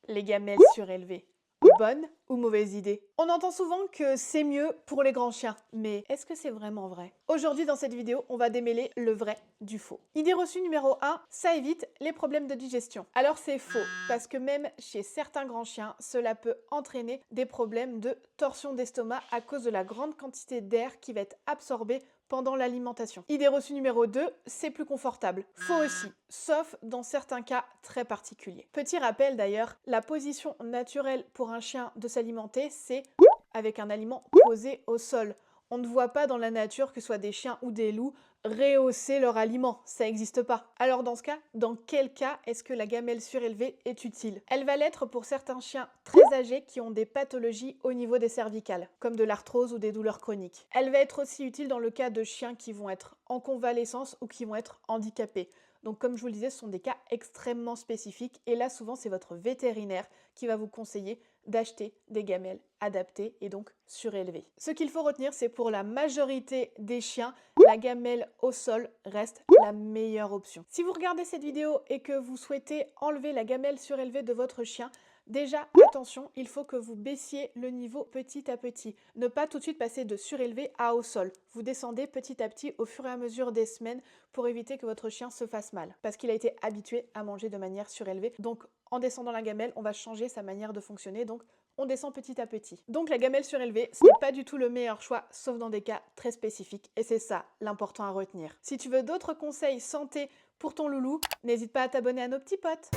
Les gamelles surélevées. Bonne ou mauvaise idée? On entend souvent que c'est mieux pour les grands chiens, mais est-ce que c'est vraiment vrai? Aujourd'hui dans cette vidéo, on va démêler le vrai du faux. Idée reçue numéro 1, ça évite les problèmes de digestion. Alors c'est faux, parce que même chez certains grands chiens, cela peut entraîner des problèmes de torsion d'estomac à cause de la grande quantité d'air qui va être absorbée pendant l'alimentation. Idée reçue numéro 2, c'est plus confortable. Faux aussi, sauf dans certains cas très particuliers. Petit rappel d'ailleurs, la position naturelle pour un chien de s'alimenter, c'est avec un aliment posé au sol. On ne voit pas dans la nature, que ce soit des chiens ou des loups, rehausser leur aliment. Ça n'existe pas. Alors dans ce cas, dans quel cas est-ce que la gamelle surélevée est utile? Elle va l'être pour certains chiens très âgés qui ont des pathologies au niveau des cervicales, comme de l'arthrose ou des douleurs chroniques. Elle va être aussi utile dans le cas de chiens qui vont être en convalescence ou qui vont être handicapés. Donc comme je vous le disais, ce sont des cas extrêmement spécifiques et là souvent c'est votre vétérinaire qui va vous conseiller d'acheter des gamelles adaptées et donc surélevées. Ce qu'il faut retenir, c'est pour la majorité des chiens, la gamelle au sol reste la meilleure option. Si vous regardez cette vidéo et que vous souhaitez enlever la gamelle surélevée de votre chien, déjà, attention, il faut que vous baissiez le niveau petit à petit. Ne pas tout de suite passer de surélevé à au sol. Vous descendez petit à petit au fur et à mesure des semaines pour éviter que votre chien se fasse mal. Parce qu'il a été habitué à manger de manière surélevée. Donc, en descendant la gamelle, on va changer sa manière de fonctionner. Donc, on descend petit à petit. Donc, la gamelle surélevée, ce n'est pas du tout le meilleur choix, sauf dans des cas très spécifiques. Et c'est ça l'important à retenir. Si tu veux d'autres conseils santé pour ton loulou, n'hésite pas à t'abonner à nos petits potes.